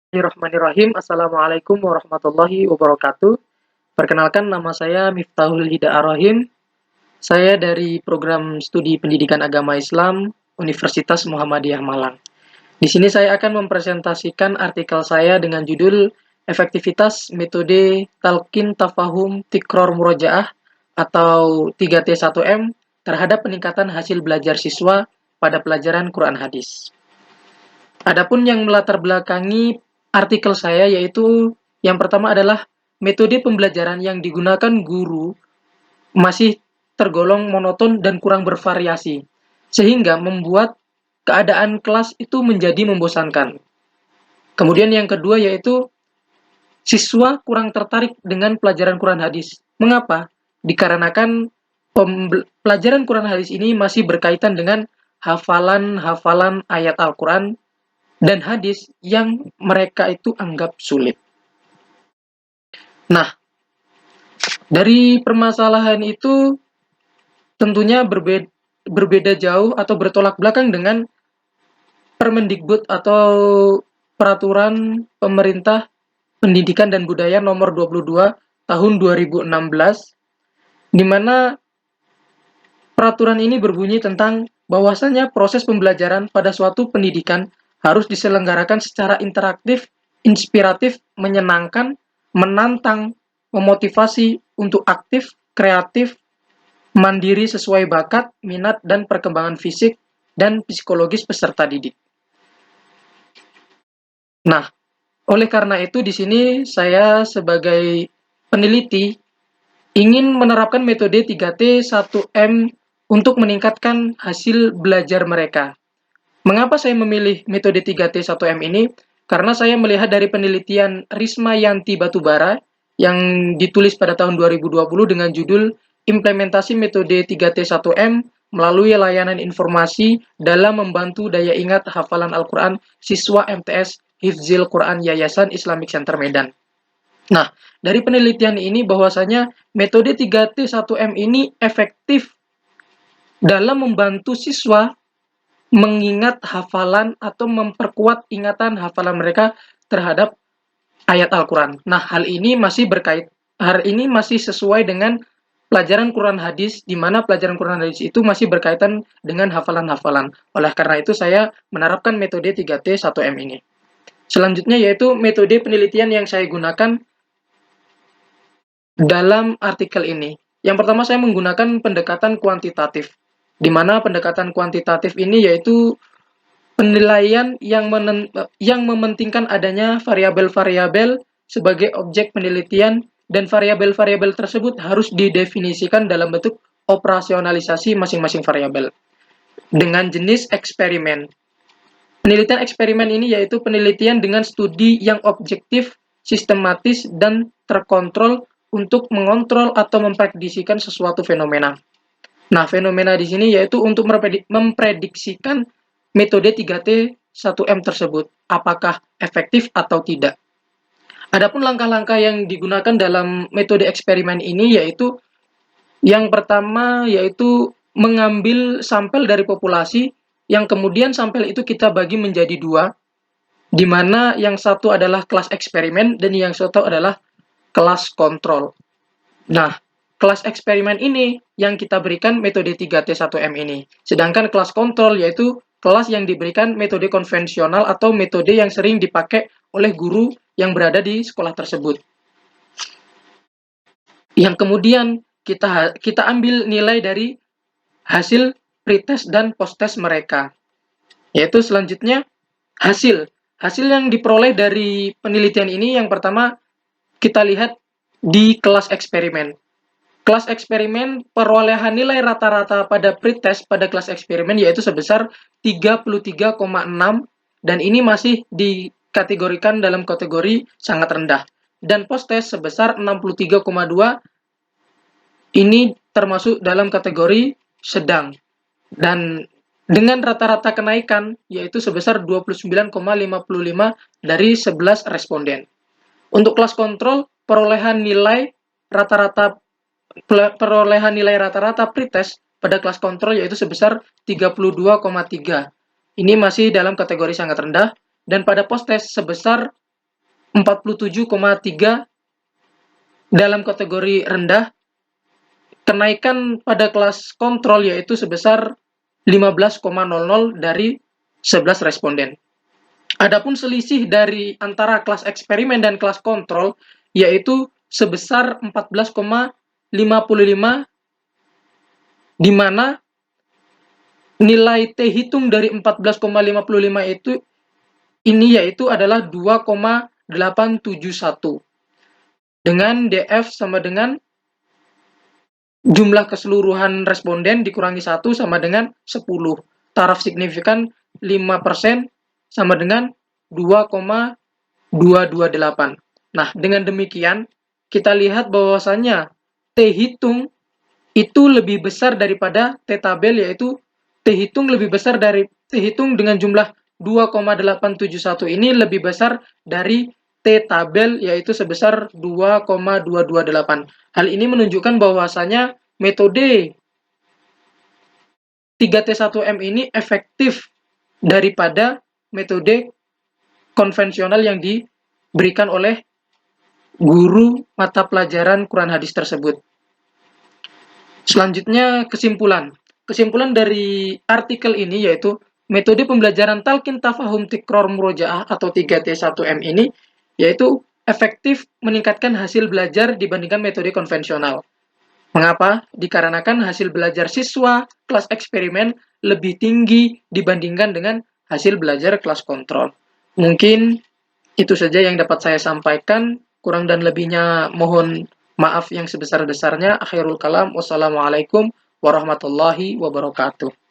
Bismillahirrahmanirrahim. Assalamualaikum warahmatullahi wabarakatuh. Perkenalkan, nama saya Miftahul Hidayah Rahim. Saya dari program studi pendidikan agama Islam Universitas Muhammadiyah Malang. Di sini saya akan mempresentasikan artikel saya dengan judul Efektivitas Metode Talqin Tafahum Tikror Murojaah atau 3T1M terhadap peningkatan hasil belajar siswa pada pelajaran Quran Hadis. Adapun yang melatar belakangi artikel saya yaitu yang pertama adalah metode pembelajaran yang digunakan guru masih tergolong monoton dan kurang bervariasi, sehingga membuat keadaan kelas itu menjadi membosankan. Kemudian yang kedua yaitu siswa kurang tertarik dengan pelajaran Quran Hadis. Mengapa? Dikarenakan pelajaran Quran Hadis ini masih berkaitan dengan hafalan-hafalan ayat Al-Quran dan hadis yang mereka itu anggap sulit. Nah, dari permasalahan itu tentunya berbeda jauh atau bertolak belakang dengan Permendikbud atau Peraturan Pemerintah Pendidikan dan Budaya Nomor 22 Tahun 2016, di mana peraturan ini berbunyi tentang bahwasanya proses pembelajaran pada suatu pendidikan harus diselenggarakan secara interaktif, inspiratif, menyenangkan, menantang, memotivasi untuk aktif, kreatif, mandiri sesuai bakat, minat, dan perkembangan fisik dan psikologis peserta didik. Nah, oleh karena itu di sini saya sebagai peneliti ingin menerapkan metode 3T1M untuk meningkatkan hasil belajar mereka. Mengapa saya memilih metode 3T1M ini? Karena saya melihat dari penelitian Risma Yanti Batubara yang ditulis pada tahun 2020 dengan judul Implementasi Metode 3T1M melalui layanan informasi dalam membantu daya ingat hafalan Al-Quran siswa MTS Hifzil Quran Yayasan Islamic Center Medan. Nah, dari penelitian ini bahwasanya metode 3T1M ini efektif dalam membantu siswa mengingat hafalan atau memperkuat ingatan hafalan mereka terhadap ayat Al-Quran. Nah, hal ini masih sesuai dengan pelajaran Quran Hadis, di mana pelajaran Quran Hadis itu masih berkaitan dengan hafalan-hafalan. Oleh karena itu, saya menerapkan metode 3T1M ini. Selanjutnya yaitu metode penelitian yang saya gunakan dalam artikel ini. Yang pertama saya menggunakan pendekatan kuantitatif, di mana pendekatan kuantitatif ini yaitu penilaian yang mementingkan adanya variabel-variabel sebagai objek penelitian dan variabel-variabel tersebut harus didefinisikan dalam bentuk operasionalisasi masing-masing variabel dengan jenis eksperimen. Penelitian eksperimen ini yaitu penelitian dengan studi yang objektif, sistematis, dan terkontrol untuk mengontrol atau memprediksikan sesuatu fenomena. Nah, fenomena di sini yaitu untuk memprediksikan metode 3T1M tersebut, apakah efektif atau tidak. Adapun langkah-langkah yang digunakan dalam metode eksperimen ini yaitu yang pertama yaitu mengambil sampel dari populasi, yang kemudian sampel itu kita bagi menjadi dua, di mana yang satu adalah kelas eksperimen dan yang satu adalah kelas kontrol. Nah, kelas eksperimen ini yang kita berikan metode 3T1M ini. Sedangkan kelas kontrol yaitu kelas yang diberikan metode konvensional atau metode yang sering dipakai oleh guru yang berada di sekolah tersebut. Yang kemudian kita ambil nilai dari hasil pretest dan posttest mereka. Yaitu selanjutnya hasil yang diperoleh dari penelitian ini yang pertama kita lihat di kelas eksperimen. Kelas eksperimen perolehan nilai rata-rata pada pretest pada kelas eksperimen yaitu sebesar 33,6 dan ini masih dikategorikan dalam kategori sangat rendah. Dan posttest sebesar 63,2 ini termasuk dalam kategori sedang. Dan dengan rata-rata kenaikan yaitu sebesar 29,55 dari 11 responden. Untuk kelas kontrol perolehan nilai rata-rata pretest pada kelas kontrol yaitu sebesar 32,3. Ini masih dalam kategori sangat rendah dan pada posttest sebesar 47,3 dalam kategori rendah, kenaikan pada kelas kontrol yaitu sebesar 15,00 dari 11 responden. Adapun selisih dari antara kelas eksperimen dan kelas kontrol yaitu sebesar 14,55, di mana nilai T hitung dari 14,55 itu yaitu adalah 2,871 dengan DF sama dengan jumlah keseluruhan responden dikurangi 1 sama dengan 10. Taraf signifikan 5% sama dengan 2,228. Nah, dengan demikian kita lihat bahwasannya T hitung itu lebih besar daripada T tabel, yaitu T hitung lebih besar dari T hitung dengan jumlah 2,871 ini lebih besar dari T tabel yaitu sebesar 2,228. Hal ini menunjukkan bahwasanya metode 3T1M ini efektif daripada metode konvensional yang diberikan oleh guru mata pelajaran Quran hadis tersebut. Selanjutnya kesimpulan. Kesimpulan dari artikel ini yaitu metode pembelajaran talqin tafahum tikror murojaah atau 3T1M ini yaitu efektif meningkatkan hasil belajar dibandingkan metode konvensional. Mengapa? Dikarenakan hasil belajar siswa kelas eksperimen lebih tinggi dibandingkan dengan hasil belajar kelas kontrol. Mungkin itu saja yang dapat saya sampaikan. Kurang dan lebihnya mohon maaf yang sebesar-besarnya. Akhirul kalam. Wassalamualaikum warahmatullahi wabarakatuh.